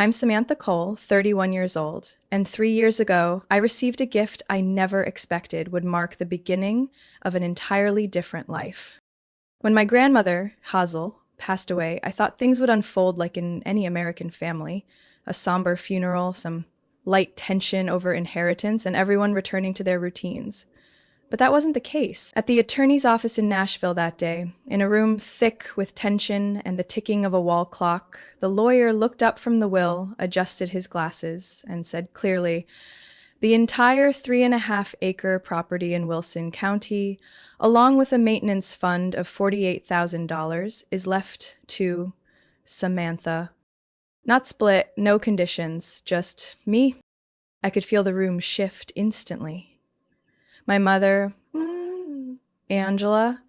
I'm Samantha Cole, 31 years old, and 3 years ago, I received a gift I never expected would mark the beginning of an entirely different life. When my grandmother, Hazel, passed away, I thought things would unfold like in any American family: a somber funeral, some light tension over inheritance, and everyone returning to their routines. But that wasn't the case. At the attorney's office in Nashville that day, in a room thick with tension and the ticking of a wall clock, the lawyer looked up from the will, adjusted his glasses, and said clearly, "The entire 3.5-acre property in Wilson County, along with a maintenance fund of $48,000, is left to Samantha. Not split, no conditions, just me." I could feel the room shift instantly. My mother, Angela,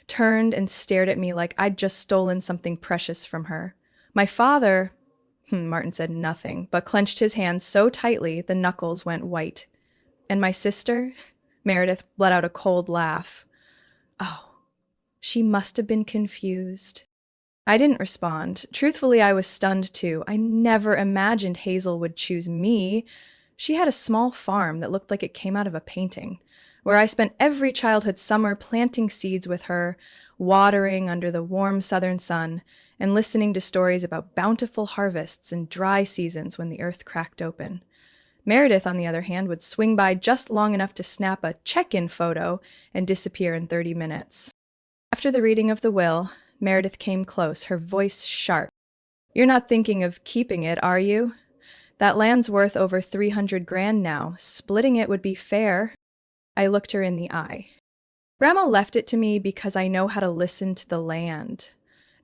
turned and stared at me like I'd just stolen something precious from her. My father, Martin said nothing, but clenched his hands so tightly the knuckles went white. And my sister, Meredith, let out a cold laugh. Oh, she must have been confused. I didn't respond. Truthfully, I was stunned too. I never imagined Hazel would choose me. She had a small farm that looked like it came out of a painting, where I spent every childhood summer planting seeds with her, watering under the warm southern sun, and listening to stories about bountiful harvests and dry seasons when the earth cracked open. Meredith, on the other hand, would swing by just long enough to snap a check-in photo and disappear in 30 minutes. After the reading of the will, Meredith came close, her voice sharp. "You're not thinking of keeping it, are you? That land's worth over 300 grand now. Splitting it would be fair." I looked her in the eye. "Grandma left it to me because I know how to listen to the land,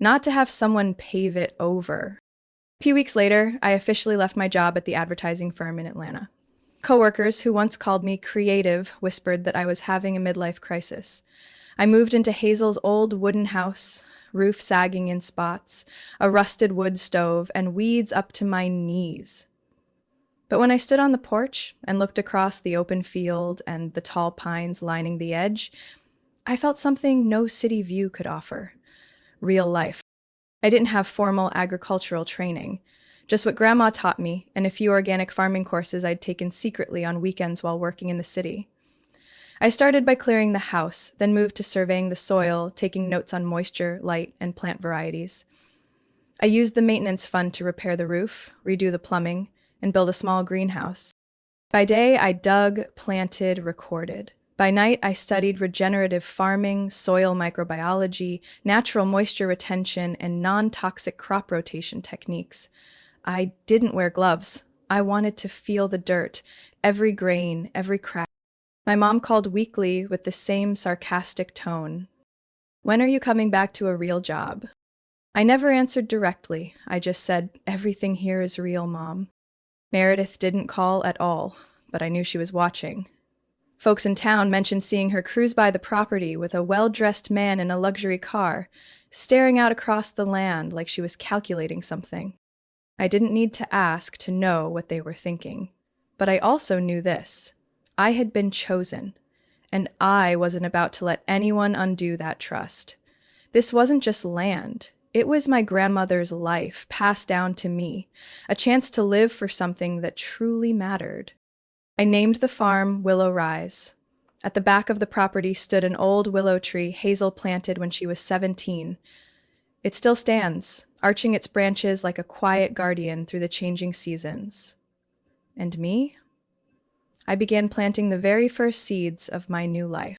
not to have someone pave it over." A few weeks later, I officially left my job at the advertising firm in Atlanta. Coworkers who once called me creative whispered that I was having a midlife crisis. I moved into Hazel's old wooden house, roof sagging in spots, a rusted wood stove, and weeds up to my knees. But when I stood on the porch and looked across the open field and the tall pines lining the edge, I felt something no city view could offer: real life. I didn't have formal agricultural training, just what Grandma taught me and a few organic farming courses I'd taken secretly on weekends while working in the city. I started by clearing the house, then moved to surveying the soil, taking notes on moisture, light, and plant varieties. I used the maintenance fund to repair the roof, redo the plumbing, and build a small greenhouse. By day, I dug, planted, recorded. By night, I studied regenerative farming, soil microbiology, natural moisture retention, and non-toxic crop rotation techniques. I didn't wear gloves. I wanted to feel the dirt, every grain, every crack. My mom called weekly with the same sarcastic tone. "When are you coming back to a real job?" I never answered directly. I just said, "Everything here is real, Mom." Meredith didn't call at all, but I knew she was watching. Folks in town mentioned seeing her cruise by the property with a well-dressed man in a luxury car, staring out across the land like she was calculating something. I didn't need to ask to know what they were thinking. But I also knew this: I had been chosen, and I wasn't about to let anyone undo that trust. This wasn't just land. It was my grandmother's life, passed down to me, a chance to live for something that truly mattered. I named the farm Willow Rise. At the back of the property stood an old willow tree Hazel planted when she was 17. It still stands, arching its branches like a quiet guardian through the changing seasons. And me? I began planting the very first seeds of my new life.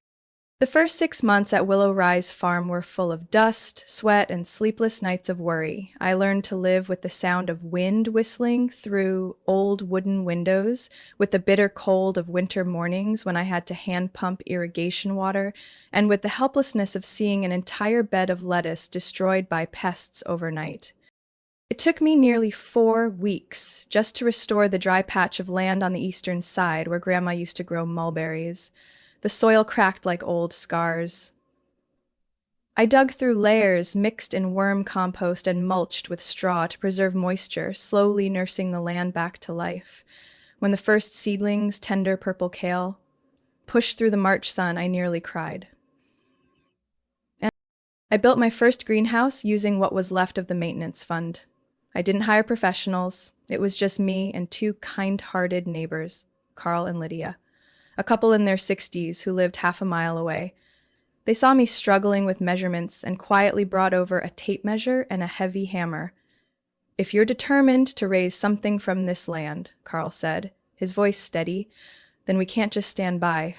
The first 6 months at Willow Rise Farm were full of dust, sweat, and sleepless nights of worry. I learned to live with the sound of wind whistling through old wooden windows, with the bitter cold of winter mornings when I had to hand pump irrigation water, and with the helplessness of seeing an entire bed of lettuce destroyed by pests overnight. It took me nearly 4 weeks just to restore the dry patch of land on the eastern side where Grandma used to grow mulberries. The soil cracked like old scars. I dug through layers mixed in worm compost and mulched with straw to preserve moisture, slowly nursing the land back to life. When the first seedlings, tender purple kale, pushed through the March sun, I nearly cried. And I built my first greenhouse using what was left of the maintenance fund. I didn't hire professionals. It was just me and two kind-hearted neighbors, Carl and Lydia, a couple in their 60s who lived half a mile away. They saw me struggling with measurements and quietly brought over a tape measure and a heavy hammer. "If you're determined to raise something from this land," Carl said, his voice steady, "then we can't just stand by."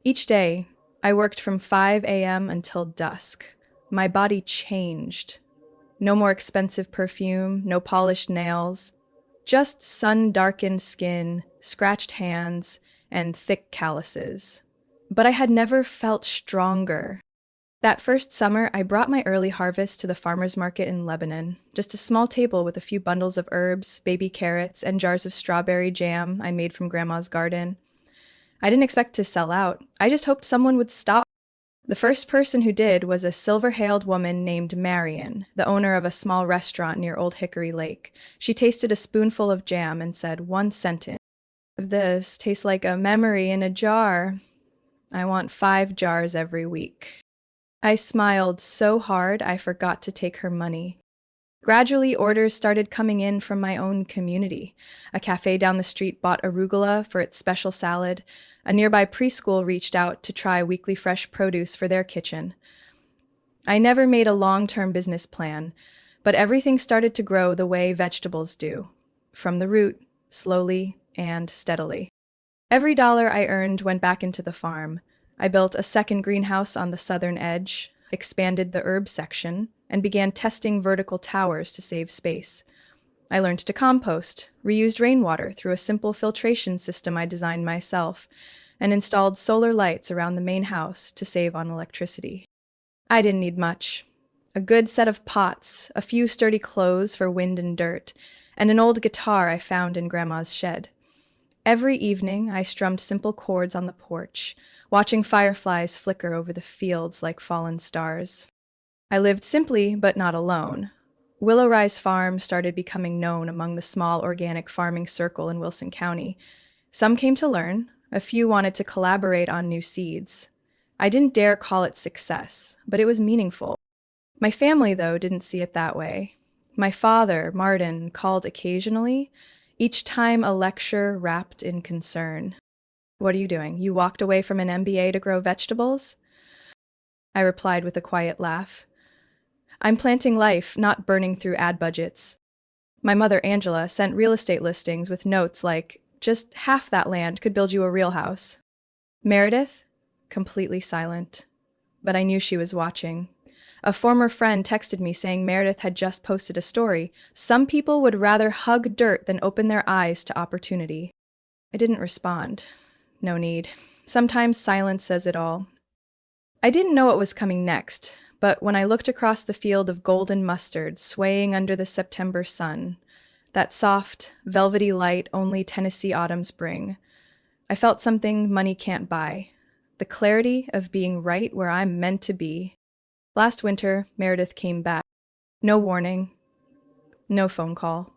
Each day, I worked from 5 a.m. until dusk. My body changed. No more expensive perfume, no polished nails, just sun-darkened skin, scratched hands, and thick calluses. But I had never felt stronger. That first summer, I brought my early harvest to the farmer's market in Lebanon, just a small table with a few bundles of herbs, baby carrots, and jars of strawberry jam I made from Grandma's garden. I didn't expect to sell out. I just hoped someone would stop. The first person who did was a silver-hailed woman named Marion, the owner of a small restaurant near Old Hickory Lake. She tasted a spoonful of jam and said one sentence: "This tastes like a memory in a jar. I want 5 jars every week." I smiled so hard I forgot to take her money. Gradually, orders started coming in from my own community. A cafe down the street bought arugula for its special salad. A nearby preschool reached out to try weekly fresh produce for their kitchen. I never made a long-term business plan, but everything started to grow the way vegetables do, from the root, slowly and steadily. Every dollar I earned went back into the farm. I built a second greenhouse on the southern edge, expanded the herb section, and began testing vertical towers to save space. I learned to compost, reused rainwater through a simple filtration system I designed myself, and installed solar lights around the main house to save on electricity. I didn't need much. A good set of pots, a few sturdy clothes for wind and dirt, and an old guitar I found in Grandma's shed. Every evening, I strummed simple chords on the porch, watching fireflies flicker over the fields like fallen stars. I lived simply, but not alone. Willow Rise Farm started becoming known among the small organic farming circle in Wilson County. Some came to learn, a few wanted to collaborate on new seeds. I didn't dare call it success, but it was meaningful. My family, though, didn't see it that way. My father, Martin, called occasionally, each time a lecture wrapped in concern. "What are you doing? You walked away from an MBA to grow vegetables?" I replied with a quiet laugh. "I'm planting life, not burning through ad budgets." My mother, Angela, sent real estate listings with notes like, "Just half that land could build you a real house." Meredith? Completely silent. But I knew she was watching. A former friend texted me saying Meredith had just posted a story. Some people would rather hug dirt than open their eyes to opportunity. I didn't respond. No need. Sometimes silence says it all. I didn't know what was coming next, but when I looked across the field of golden mustard swaying under the September sun, that soft, velvety light only Tennessee autumns bring, I felt something money can't buy. The clarity of being right where I'm meant to be. Last winter, Meredith came back. No warning. No phone call.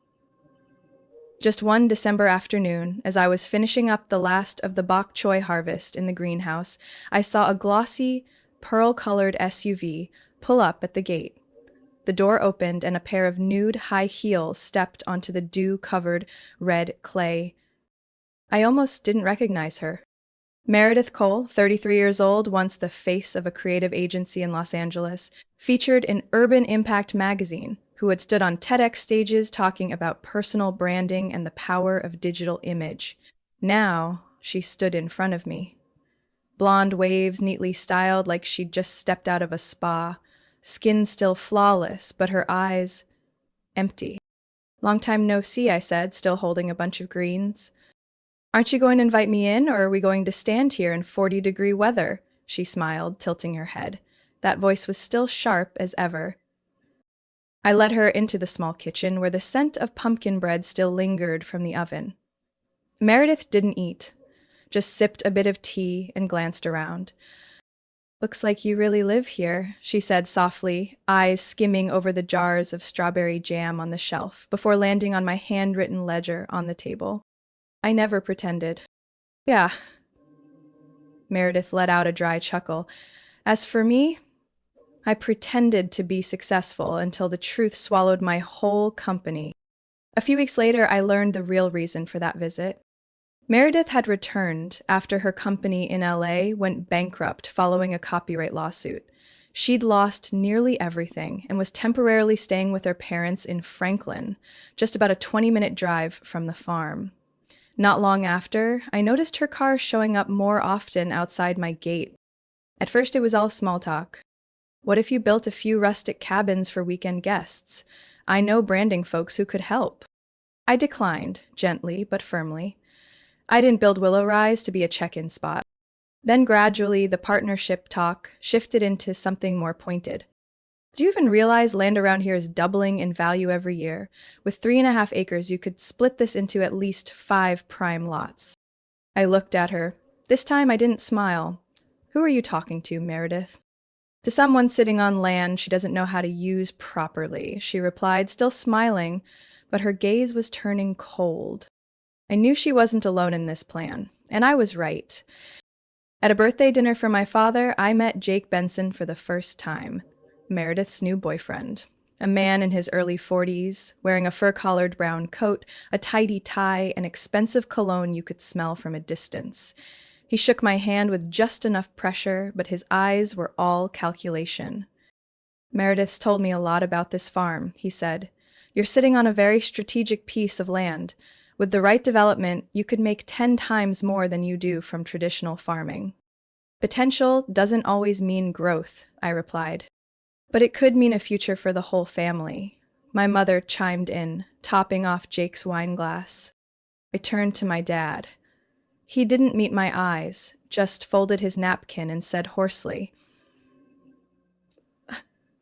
Just one December afternoon, as I was finishing up the last of the bok choy harvest in the greenhouse, I saw a glossy, pearl-colored SUV pull up at the gate. The door opened and a pair of nude high heels stepped onto the dew-covered red clay. I almost didn't recognize her. Meredith Cole, 33 years old, once the face of a creative agency in Los Angeles, featured in Urban Impact magazine, who had stood on TEDx stages talking about personal branding and the power of digital image. Now, she stood in front of me. Blonde waves neatly styled like she'd just stepped out of a spa, skin still flawless, but her eyes empty. "Long time no see," I said, still holding a bunch of greens. "Aren't you going to invite me in, or are we going to stand here in 40-degree weather?" She smiled, tilting her head. That voice was still sharp as ever. I led her into the small kitchen, where the scent of pumpkin bread still lingered from the oven. Meredith didn't eat, just sipped a bit of tea and glanced around. "Looks like you really live here," she said softly, eyes skimming over the jars of strawberry jam on the shelf, before landing on my handwritten ledger on the table. I never pretended. "Yeah." Meredith let out a dry chuckle. "As for me, I pretended to be successful until the truth swallowed my whole company. A few weeks later, I learned the real reason for that visit. Meredith had returned after her company in LA went bankrupt following a copyright lawsuit. She'd lost nearly everything and was temporarily staying with her parents in Franklin, just about a 20-minute drive from the farm. Not long after, I noticed her car showing up more often outside my gate. At first, it was all small talk. What if you built a few rustic cabins for weekend guests? I know branding folks who could help. I declined, gently but firmly. I didn't build Willow Rise to be a check-in spot. Then gradually, the partnership talk shifted into something more pointed. Do you even realize land around here is doubling in value every year? With 3.5 acres, you could split this into at least 5 prime lots. I looked at her. This time I didn't smile. Who are you talking to, Meredith? To someone sitting on land she doesn't know how to use properly, she replied, still smiling, but her gaze was turning cold. I knew she wasn't alone in this plan, and I was right. At a birthday dinner for my father, I met Jake Benson for the first time, Meredith's new boyfriend. A man in his early 40s, wearing a fur-collared brown coat, a tidy tie, and expensive cologne you could smell from a distance. He shook my hand with just enough pressure, but his eyes were all calculation. Meredith's told me a lot about this farm, he said. You're sitting on a very strategic piece of land. With the right development, you could make 10 times more than you do from traditional farming. Potential doesn't always mean growth, I replied. But it could mean a future for the whole family. My mother chimed in, topping off Jake's wine glass. I turned to my dad. He didn't meet my eyes, just folded his napkin and said hoarsely,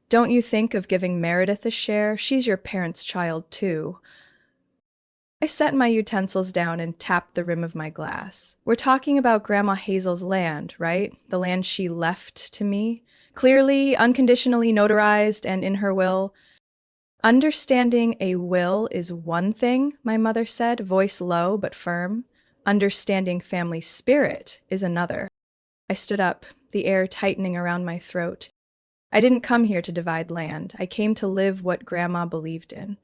"Don't you think of giving Meredith a share? She's your parents' child, too." I set my utensils down and tapped the rim of my glass. We're talking about Grandma Hazel's land, right? The land she left to me. Clearly, unconditionally notarized and in her will. Understanding a will is one thing, my mother said, voice low but firm. Understanding family spirit is another. I stood up, the air tightening around my throat. I didn't come here to divide land. I came to live what Grandma believed in.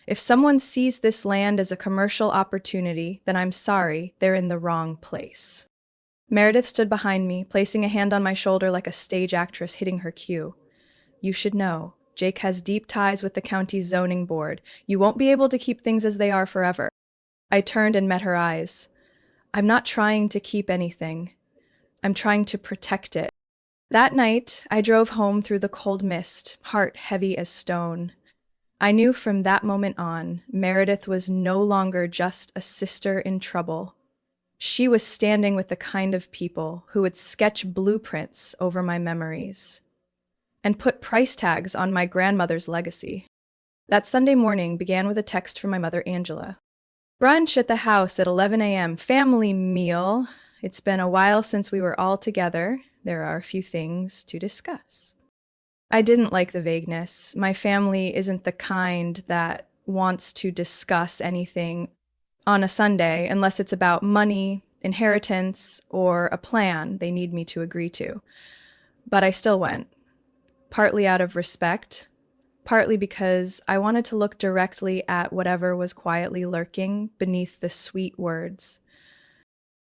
If someone sees this land as a commercial opportunity, then I'm sorry, they're in the wrong place. Meredith stood behind me, placing a hand on my shoulder like a stage actress hitting her cue. You should know, Jake has deep ties with the county's zoning board. You won't be able to keep things as they are forever. I turned and met her eyes. I'm not trying to keep anything. I'm trying to protect it. That night, I drove home through the cold mist, heart heavy as stone. I knew from that moment on, Meredith was no longer just a sister in trouble. She was standing with the kind of people who would sketch blueprints over my memories and put price tags on my grandmother's legacy. That Sunday morning began with a text from my mother, Angela. Brunch at the house at 11 a.m., family meal. It's been a while since we were all together. There are a few things to discuss. I didn't like the vagueness. My family isn't the kind that wants to discuss anything on a Sunday unless it's about money, inheritance, or a plan they need me to agree to. But I still went, partly out of respect, partly because I wanted to look directly at whatever was quietly lurking beneath the sweet words.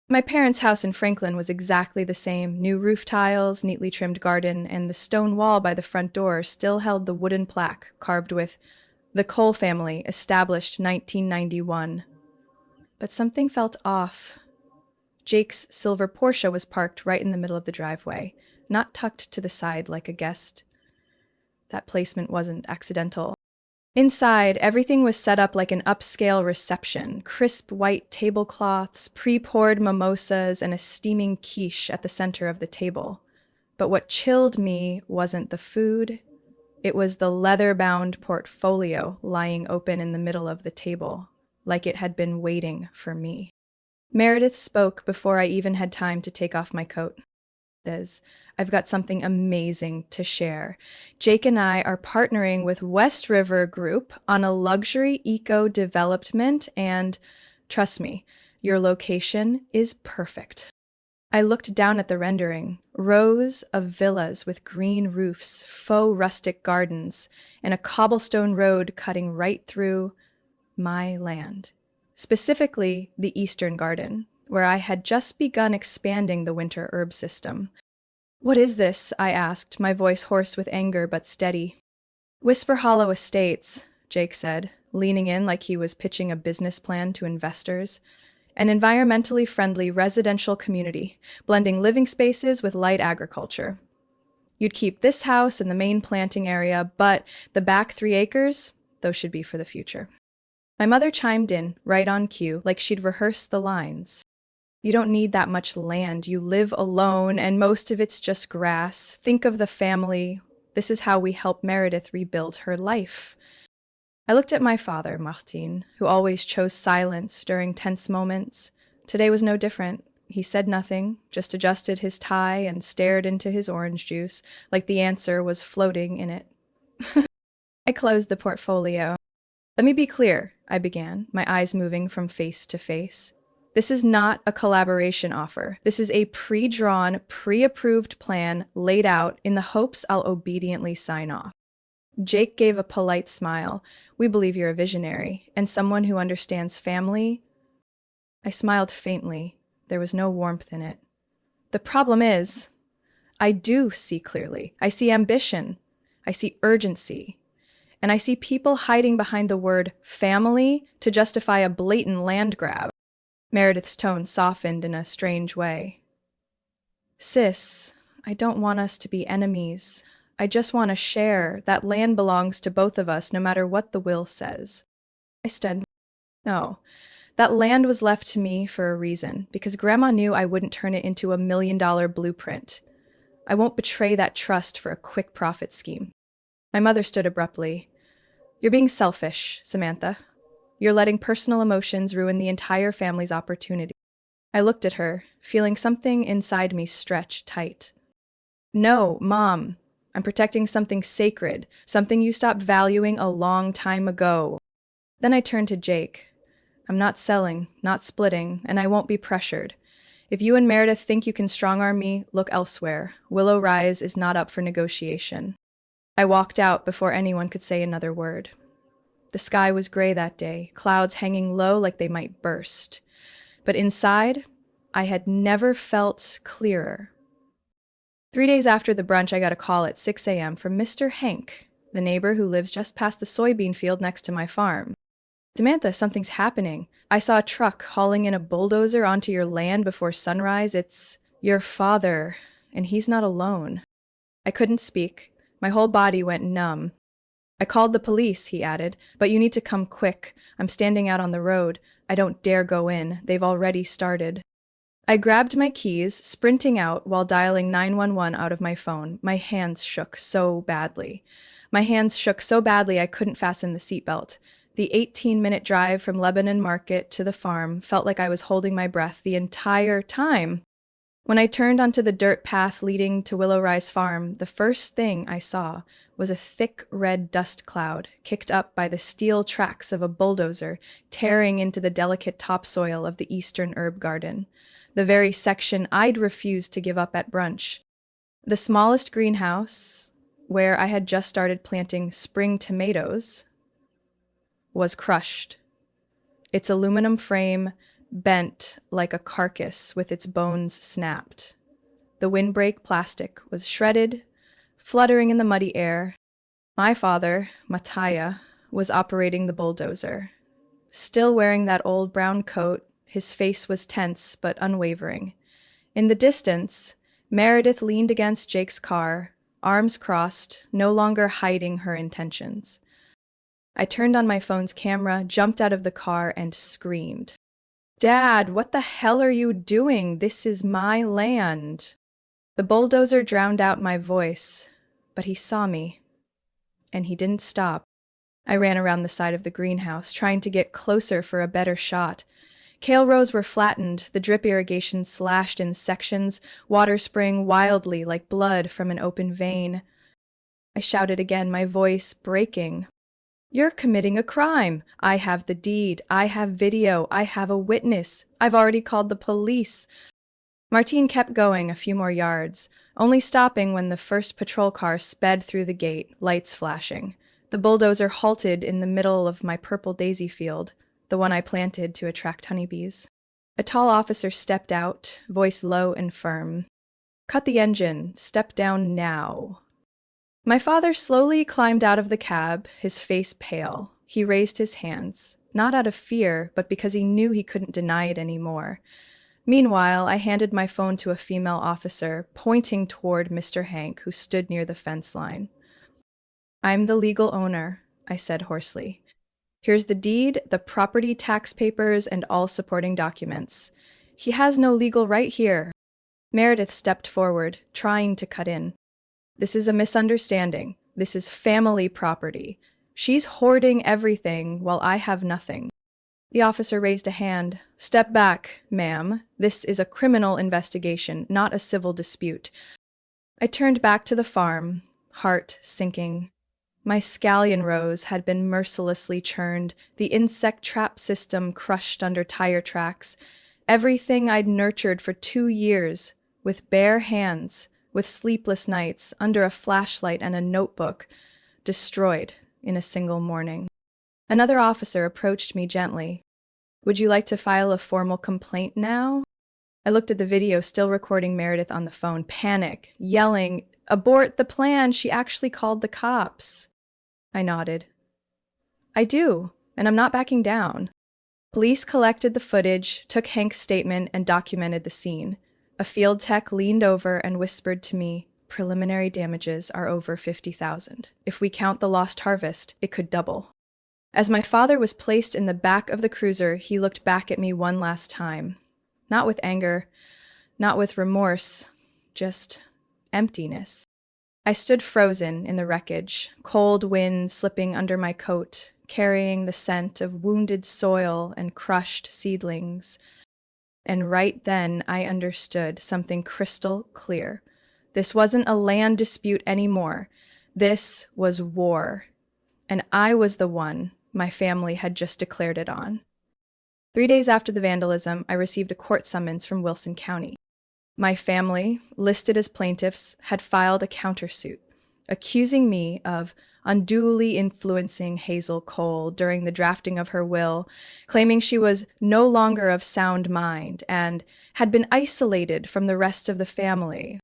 My parents' house in Franklin was exactly the same. New roof tiles, neatly trimmed garden, and the stone wall by the front door still held the wooden plaque carved with "The Cole Family, established 1991. But something felt off. Jake's silver Porsche was parked right in the middle of the driveway, not tucked to the side like a guest. That placement wasn't accidental. Inside, everything was set up like an upscale reception. Crisp white tablecloths, pre-poured mimosas, and a steaming quiche at the center of the table. But what chilled me wasn't the food. It was the leather-bound portfolio lying open in the middle of the table, like it had been waiting for me. Meredith spoke before I even had time to take off my coat. I've got something amazing to share. Jake and I are partnering with West River Group on a luxury eco-development and, trust me, your location is perfect. I looked down at the rendering. Rows of villas with green roofs, faux rustic gardens, and a cobblestone road cutting right through my land. Specifically, the Eastern Garden, where I had just begun expanding the winter herb system. "What is this?" I asked, my voice hoarse with anger but steady. "Whisper Hollow Estates," Jake said, leaning in like he was pitching a business plan to investors. "An environmentally friendly residential community, blending living spaces with light agriculture. You'd keep this house and the main planting area, but the back 3 acres, those should be for the future." My mother chimed in, right on cue, like she'd rehearsed the lines. "You don't need that much land. You live alone, and most of it's just grass. Think of the family. This is how we help Meredith rebuild her life." I looked at my father, Martin, who always chose silence during tense moments. Today was no different. He said nothing, just adjusted his tie and stared into his orange juice, like the answer was floating in it. I closed the portfolio. "Let me be clear," I began, my eyes moving from face to face. "This is not a collaboration offer. This is a pre-drawn, pre-approved plan laid out in the hopes I'll obediently sign off." Jake gave a polite smile. "We believe you're a visionary, and someone who understands family." I smiled faintly. There was no warmth in it. "The problem is, I do see clearly. I see ambition. I see urgency. And I see people hiding behind the word family to justify a blatant land grab." Meredith's tone softened in a strange way. "Sis, I don't want us to be enemies. I just want to share. That land belongs to both of us, no matter what the will says." I said, "No. That land was left to me for a reason, because Grandma knew I wouldn't turn it into $1 million blueprint. I won't betray that trust for a quick profit scheme." My mother stood abruptly. "You're being selfish, Samantha. You're letting personal emotions ruin the entire family's opportunity." I looked at her, feeling something inside me stretch tight. "No, Mom. I'm protecting something sacred, something you stopped valuing a long time ago." Then I turned to Jake. "I'm not selling, not splitting, and I won't be pressured. If you and Meredith think you can strong-arm me, look elsewhere. Willow Rise is not up for negotiation." I walked out before anyone could say another word. The sky was gray that day, clouds hanging low like they might burst. But inside, I had never felt clearer. 3 days after the brunch, I got a call at 6 a.m. from Mr. Hank, the neighbor who lives just past the soybean field next to my farm. "Samantha, something's happening. I saw a truck hauling in a bulldozer onto your land before sunrise. It's your father, and he's not alone." I couldn't speak. My whole body went numb. "I called the police," he added, "but you need to come quick. I'm standing out on the road. I don't dare go in. They've already started." I grabbed my keys, sprinting out while dialing 911 out of my phone. My hands shook so badly. I couldn't fasten the seatbelt. The 18-minute drive from Lebanon Market to the farm felt like I was holding my breath the entire time. When I turned onto the dirt path leading to Willow Rise Farm, the first thing I saw was a thick red dust cloud kicked up by the steel tracks of a bulldozer tearing into the delicate topsoil of the Eastern Herb Garden, the very section I'd refused to give up at brunch. The smallest greenhouse, where I had just started planting spring tomatoes, was crushed. Its aluminum frame bent like a carcass with its bones snapped. The windbreak plastic was shredded, fluttering in the muddy air. My father, Mattia, was operating the bulldozer. Still wearing that old brown coat, his face was tense but unwavering. In the distance, Meredith leaned against Jake's car, arms crossed, no longer hiding her intentions. I turned on my phone's camera, jumped out of the car, and screamed. "Dad, what the hell are you doing? This is my land." The bulldozer drowned out my voice, but he saw me, and he didn't stop. I ran around the side of the greenhouse, trying to get closer for a better shot. Kale rows were flattened, the drip irrigation slashed in sections, water spraying wildly like blood from an open vein. I shouted again, my voice breaking. "You're committing a crime. I have the deed. I have video. I have a witness. I've already called the police." Martine kept going a few more yards, only stopping when the first patrol car sped through the gate, lights flashing. The bulldozer halted in the middle of my purple daisy field, the one I planted to attract honeybees. A tall officer stepped out, voice low and firm. "Cut the engine. Step down now." My father slowly climbed out of the cab, his face pale. He raised his hands, not out of fear, but because he knew he couldn't deny it anymore. Meanwhile, I handed my phone to a female officer, pointing toward Mr. Hank, who stood near the fence line. "I'm the legal owner," I said hoarsely. "Here's the deed, the property tax papers, and all supporting documents. He has no legal right here." Meredith stepped forward, trying to cut in. "This is a misunderstanding. This is family property. She's hoarding everything while I have nothing." The officer raised a hand. "Step back, ma'am. This is a criminal investigation, not a civil dispute." I turned back to the farm, heart sinking. My scallion rows had been mercilessly churned, the insect trap system crushed under tire tracks. Everything I'd nurtured for 2 years, with bare hands, with sleepless nights, under a flashlight and a notebook, destroyed in a single morning. Another officer approached me gently. "Would you like to file a formal complaint now?" I looked at the video, still recording Meredith on the phone, panic, yelling, "Abort the plan, she actually called the cops." I nodded. "I do, and I'm not backing down." Police collected the footage, took Hank's statement, and documented the scene. A field tech leaned over and whispered to me, "Preliminary damages are over 50,000. If we count the lost harvest, it could double." As my father was placed in the back of the cruiser, he looked back at me one last time. Not with anger, not with remorse, just emptiness. I stood frozen in the wreckage, cold wind slipping under my coat, carrying the scent of wounded soil and crushed seedlings. And right then I understood something crystal clear. This wasn't a land dispute anymore. This was war. And I was the one my family had just declared it on. 3 days after the vandalism, I received a court summons from Wilson County. My family, listed as plaintiffs, had filed a countersuit, accusing me of unduly influencing Hazel Cole during the drafting of her will, claiming she was no longer of sound mind and had been isolated from the rest of the family.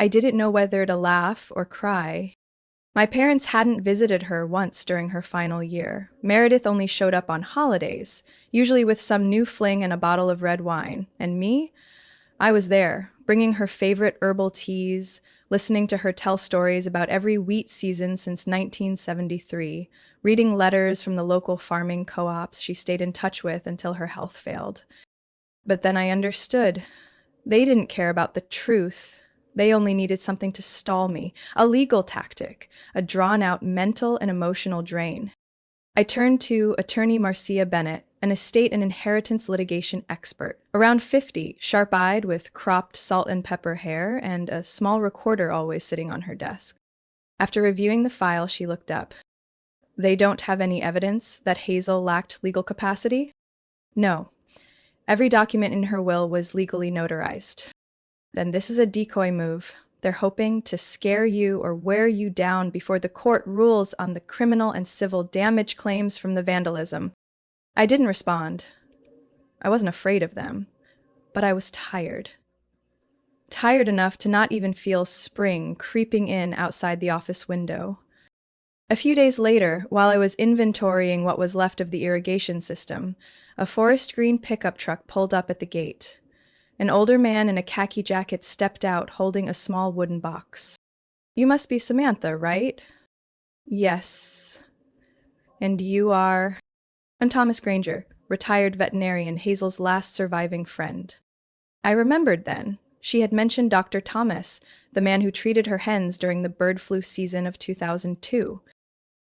I didn't know whether to laugh or cry. My parents hadn't visited her once during her final year. Meredith only showed up on holidays, usually with some new fling and a bottle of red wine. And me? I was there, bringing her favorite herbal teas, listening to her tell stories about every wheat season since 1973, reading letters from the local farming co-ops she stayed in touch with until her health failed. But then I understood. They didn't care about the truth. They only needed something to stall me, a legal tactic, a drawn-out mental and emotional drain. I turned to attorney Marcia Bennett, an estate and inheritance litigation expert, around 50, sharp-eyed with cropped salt and pepper hair and a small recorder always sitting on her desk. After reviewing the file, she looked up. "They don't have any evidence that Hazel lacked legal capacity?" "No. Every document in her will was legally notarized." "Then this is a decoy move. They're hoping to scare you or wear you down before the court rules on the criminal and civil damage claims from the vandalism." I didn't respond. I wasn't afraid of them, but I was tired. Tired enough to not even feel spring creeping in outside the office window. A few days later, while I was inventorying what was left of the irrigation system, a forest green pickup truck pulled up at the gate. An older man in a khaki jacket stepped out holding a small wooden box. "You must be Samantha, right?" "Yes." "And you are?" "I'm Thomas Granger, retired veterinarian, Hazel's last surviving friend." I remembered then. She had mentioned Dr. Thomas, the man who treated her hens during the bird flu season of 2002.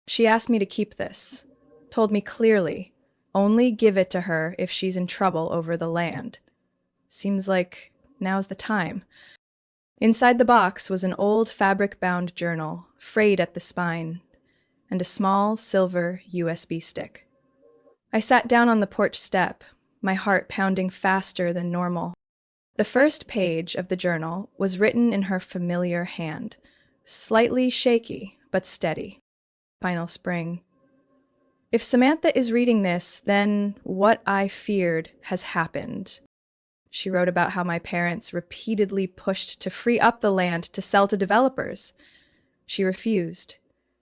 She asked me to keep this, told me clearly, only give it to her if she's in trouble over the land. Seems like now's the time. Inside the box was an old fabric-bound journal, frayed at the spine, and a small silver USB stick. I sat down on the porch step, my heart pounding faster than normal. The first page of the journal was written in her familiar hand, slightly shaky but steady. Final spring. If Samantha is reading this, then what I feared has happened. She wrote about how my parents repeatedly pushed to free up the land to sell to developers. She refused.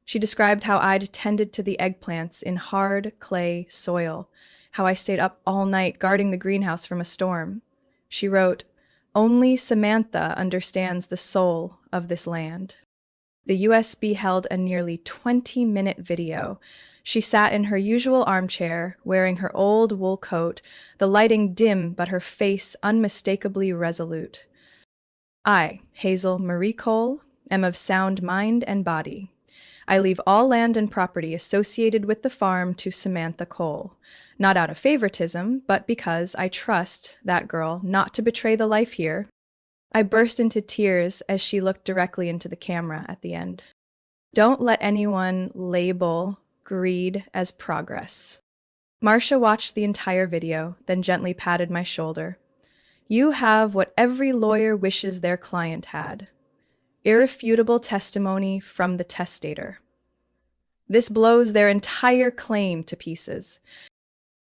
She described how I'd tended to the eggplants in hard clay soil, how I stayed up all night guarding the greenhouse from a storm. She wrote, "Only Samantha understands the soul of this land." The USB held a nearly 20-minute video. She sat in her usual armchair, wearing her old wool coat, the lighting dim but her face unmistakably resolute. I, Hazel Marie Cole, am of sound mind and body. I leave all land and property associated with the farm to Samantha Cole, not out of favoritism, but because I trust that girl not to betray the life here. I burst into tears as she looked directly into the camera at the end. Don't let anyone label greed as progress. Marcia watched the entire video, then gently patted my shoulder. You have what every lawyer wishes their client had. Irrefutable testimony from the testator. This blows their entire claim to pieces.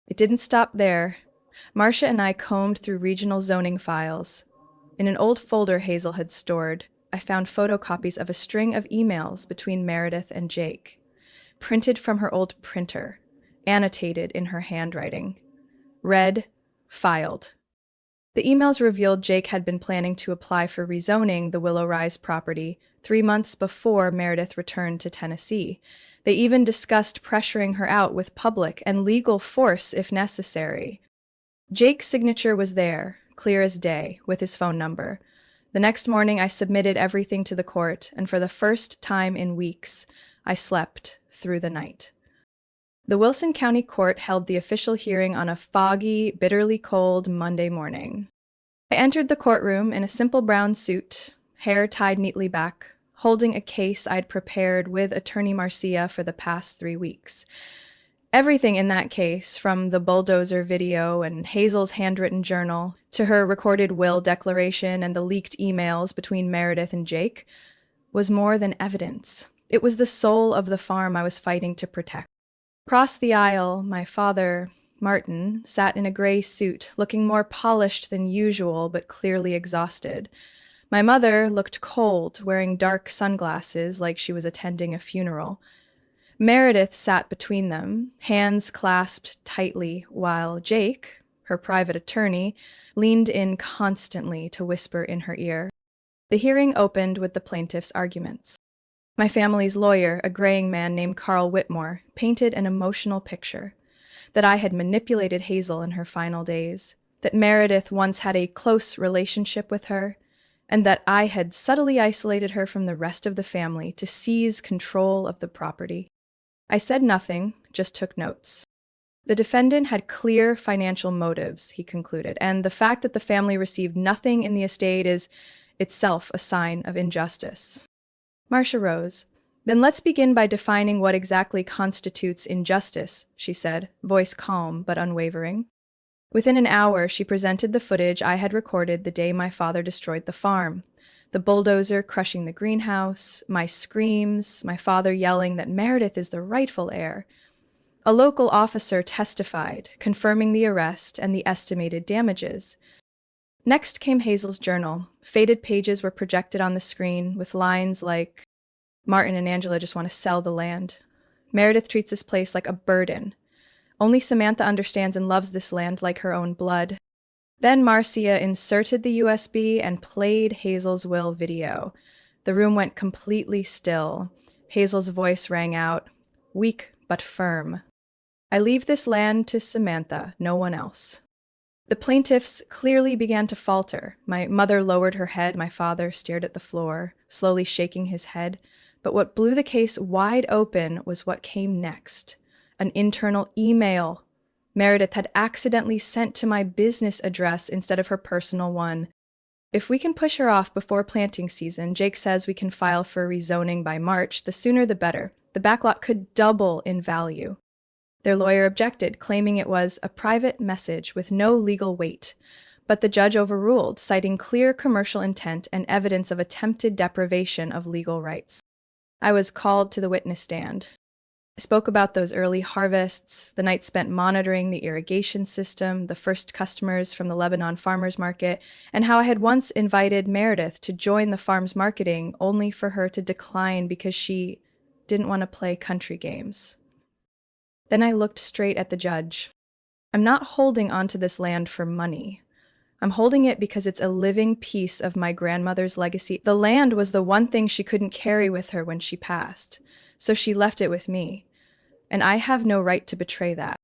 It didn't stop there. Marcia and I combed through regional zoning files. In an old folder Hazel had stored, I found photocopies of a string of emails between Meredith and Jake, printed from her old printer, annotated in her handwriting. Read, filed. The emails revealed Jake had been planning to apply for rezoning the Willow Rise property 3 months before Meredith returned to Tennessee. They even discussed pressuring her out with public and legal force if necessary. Jake's signature was there, clear as day, with his phone number. The next morning, I submitted everything to the court, and for the first time in weeks, I slept through the night. The Wilson County Court held the official hearing on a foggy, bitterly cold Monday morning. I entered the courtroom in a simple brown suit, hair tied neatly back, holding a case I'd prepared with Attorney Marcia for the past 3 weeks. Everything in that case, from the bulldozer video and Hazel's handwritten journal to her recorded will declaration and the leaked emails between Meredith and Jake, was more than evidence. It was the soul of the farm I was fighting to protect. Across the aisle, my father, Martin, sat in a gray suit, looking more polished than usual but clearly exhausted. My mother looked cold, wearing dark sunglasses like she was attending a funeral. Meredith sat between them, hands clasped tightly, while Jake, her private attorney, leaned in constantly to whisper in her ear. The hearing opened with the plaintiff's arguments. My family's lawyer, a graying man named Carl Whitmore, painted an emotional picture. That I had manipulated Hazel in her final days, that Meredith once had a close relationship with her, and that I had subtly isolated her from the rest of the family to seize control of the property. I said nothing, just took notes. The defendant had clear financial motives, he concluded, and the fact that the family received nothing in the estate is itself a sign of injustice. Marcia rose. Then let's begin by defining what exactly constitutes injustice, she said, voice calm but unwavering. Within an hour, she presented the footage I had recorded the day my father destroyed the farm. The bulldozer crushing the greenhouse, my screams, my father yelling that Meredith is the rightful heir. A local officer testified, confirming the arrest and the estimated damages. Next came Hazel's journal. Faded pages were projected on the screen with lines like, "Martin and Angela just want to sell the land. Meredith treats this place like a burden. Only Samantha understands and loves this land like her own blood." Then Marcia inserted the USB and played Hazel's will video. The room went completely still. Hazel's voice rang out, weak but firm. "I leave this land to Samantha, no one else." The plaintiffs clearly began to falter. My mother lowered her head. My father stared at the floor, slowly shaking his head. But what blew the case wide open was what came next. An internal email Meredith had accidentally sent to my business address instead of her personal one. "If we can push her off before planting season, Jake says we can file for rezoning by March. The sooner the better. The backlot could double in value." Their lawyer objected, claiming it was a private message with no legal weight. but the judge overruled, citing clear commercial intent and evidence of attempted deprivation of legal rights. I was called to the witness stand. I spoke about those early harvests, the night spent monitoring the irrigation system, the first customers from the Lebanon farmers market, and how I had once invited Meredith to join the farm's marketing only for her to decline because she didn't want to play country games. Then I looked straight at the judge. I'm not holding onto this land for money. I'm holding it because it's a living piece of my grandmother's legacy. The land was the one thing she couldn't carry with her when she passed, so she left it with me, and I have no right to betray that.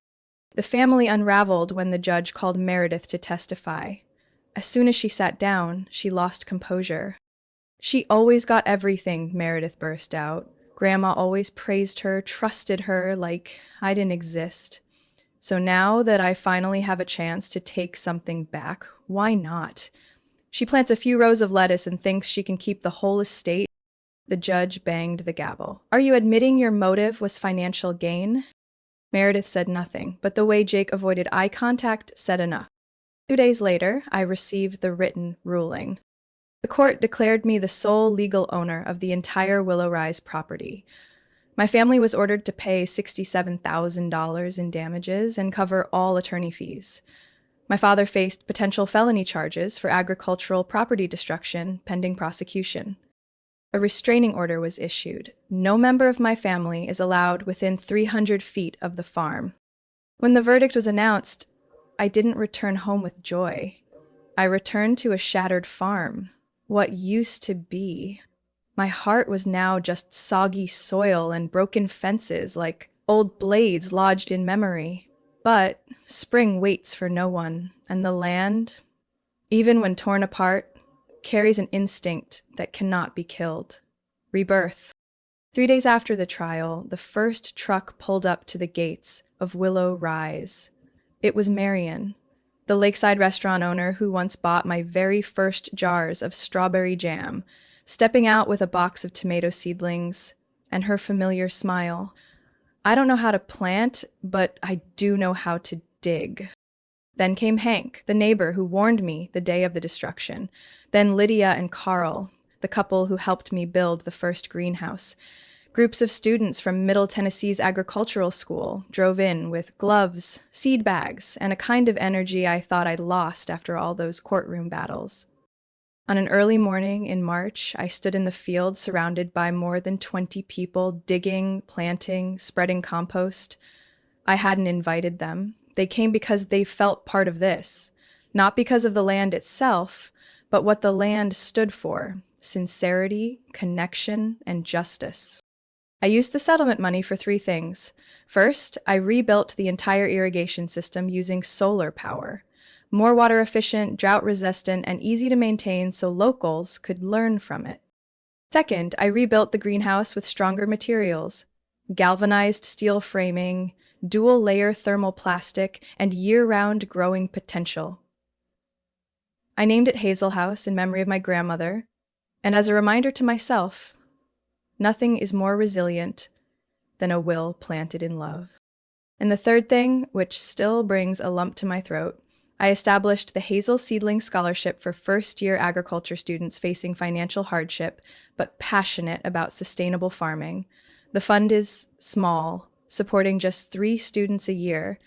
The family unraveled when the judge called Meredith to testify. As soon as she sat down, she lost composure. She always got everything, Meredith burst out. Grandma always praised her, trusted her like I didn't exist. So now that I finally have a chance to take something back, why not? She plants a few rows of lettuce and thinks she can keep the whole estate. The judge banged the gavel. Are you admitting your motive was financial gain? Meredith said nothing, but the way Jake avoided eye contact said enough. 2 days later, I received the written ruling. The court declared me the sole legal owner of the entire Willow Rise property. My family was ordered to pay $67,000 in damages and cover all attorney fees. My father faced potential felony charges for agricultural property destruction pending prosecution. A restraining order was issued. No member of my family is allowed within 300 feet of the farm. When the verdict was announced, I didn't return home with joy. I returned to a shattered farm, what used to be. My heart was now just soggy soil and broken fences like old blades lodged in memory. But spring waits for no one, and the land, even when torn apart, carries an instinct that cannot be killed. Rebirth. 3 days after the trial, the first truck pulled up to the gates of Willow Rise. It was Marion, the lakeside restaurant owner who once bought my very first jars of strawberry jam, stepping out with a box of tomato seedlings and her familiar smile. I don't know how to plant, but I do know how to dig. Then came Hank, the neighbor who warned me the day of the destruction. Then Lydia and Carl, the couple who helped me build the first greenhouse. Groups of students from Middle Tennessee's agricultural school drove in with gloves, seed bags, and a kind of energy I thought I'd lost after all those courtroom battles. On an early morning in March, I stood in the field surrounded by more than 20 people digging, planting, spreading compost. I hadn't invited them. They came because they felt part of this, not because of the land itself, but what the land stood for: sincerity, connection, and justice. I used the settlement money for 3 things. First, I rebuilt the entire irrigation system using solar power. More water efficient, drought resistant, and easy to maintain so locals could learn from it. Second, I rebuilt the greenhouse with stronger materials: galvanized steel framing, dual layer thermal plastic, and year-round growing potential. I named it Hazel House in memory of my grandmother, and as a reminder to myself, nothing is more resilient than a will planted in love. And the third thing, which still brings a lump to my throat, I established the Hazel Seedling Scholarship for first-year agriculture students facing financial hardship, but passionate about sustainable farming. The fund is small, supporting just 3 students a year,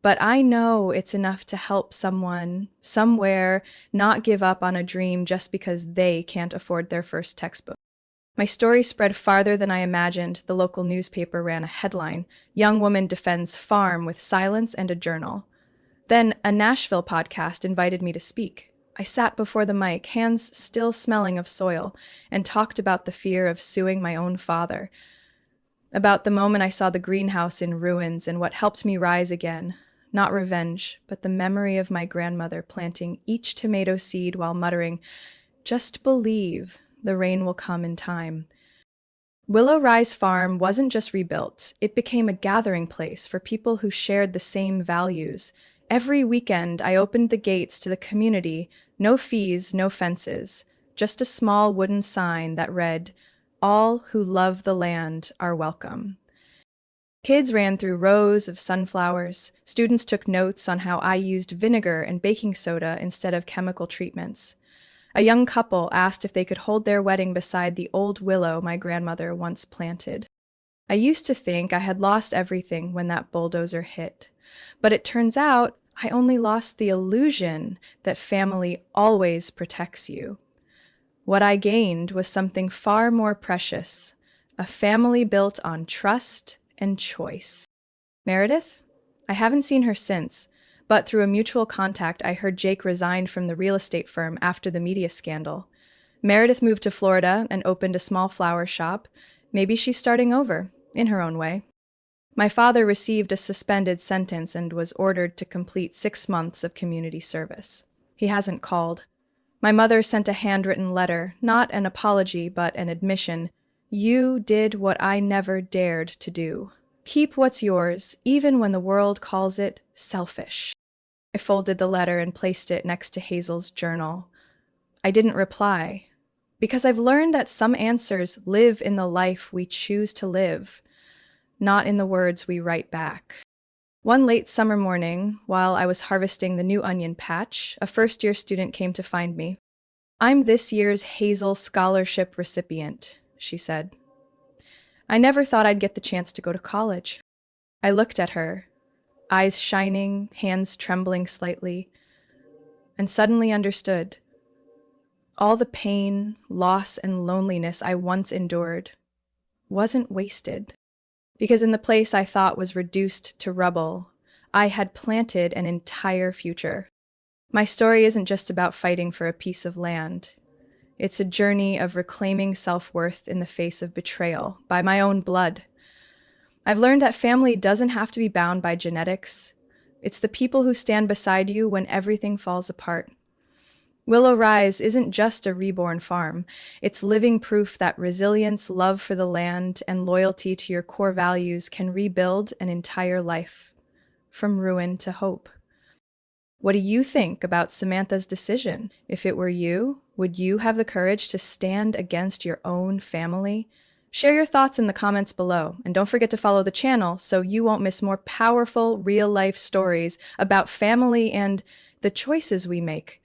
but I know it's enough to help someone, somewhere, not give up on a dream just because they can't afford their first textbook. My story spread farther than I imagined. The local newspaper ran a headline: "Young Woman Defends Farm with Silence and a Journal." Then a Nashville podcast invited me to speak. I sat before the mic, hands still smelling of soil, and talked about the fear of suing my own father, about the moment I saw the greenhouse in ruins and what helped me rise again. Not revenge, but the memory of my grandmother planting each tomato seed while muttering, "Just believe, the rain will come in time." Willow Rise Farm wasn't just rebuilt, it became a gathering place for people who shared the same values. Every weekend, I opened the gates to the community, no fees, no fences, just a small wooden sign that read, "All who love the land are welcome." Kids ran through rows of sunflowers. Students took notes on how I used vinegar and baking soda instead of chemical treatments. A young couple asked if they could hold their wedding beside the old willow my grandmother once planted. I used to think I had lost everything when that bulldozer hit, but it turns out I only lost the illusion that family always protects you. What I gained was something far more precious, a family built on trust and choice. Meredith? I haven't seen her since, but through a mutual contact, I heard Jake resigned from the real estate firm after the media scandal. Meredith moved to Florida and opened a small flower shop. Maybe she's starting over, in her own way. My father received a suspended sentence and was ordered to complete 6 months of community service. He hasn't called. My mother sent a handwritten letter, not an apology, but an admission. You did what I never dared to do. Keep what's yours, even when the world calls it selfish. I folded the letter and placed it next to Hazel's journal. I didn't reply, because I've learned that some answers live in the life we choose to live, not in the words we write back. One late summer morning, while I was harvesting the new onion patch, a first-year student came to find me. "I'm this year's Hazel Scholarship recipient," she said. "I never thought I'd get the chance to go to college." I looked at her, eyes shining, hands trembling slightly, and suddenly understood. All the pain, loss, and loneliness I once endured wasn't wasted. Because in the place I thought was reduced to rubble, I had planted an entire future. My story isn't just about fighting for a piece of land. It's a journey of reclaiming self-worth in the face of betrayal by my own blood. I've learned that family doesn't have to be bound by genetics. It's the people who stand beside you when everything falls apart. Willow Rise isn't just a reborn farm. It's living proof that resilience, love for the land, and loyalty to your core values can rebuild an entire life, from ruin to hope. What do you think about Samantha's decision? If it were you, would you have the courage to stand against your own family? Share your thoughts in the comments below, and don't forget to follow the channel so you won't miss more powerful, real-life stories about family and the choices we make.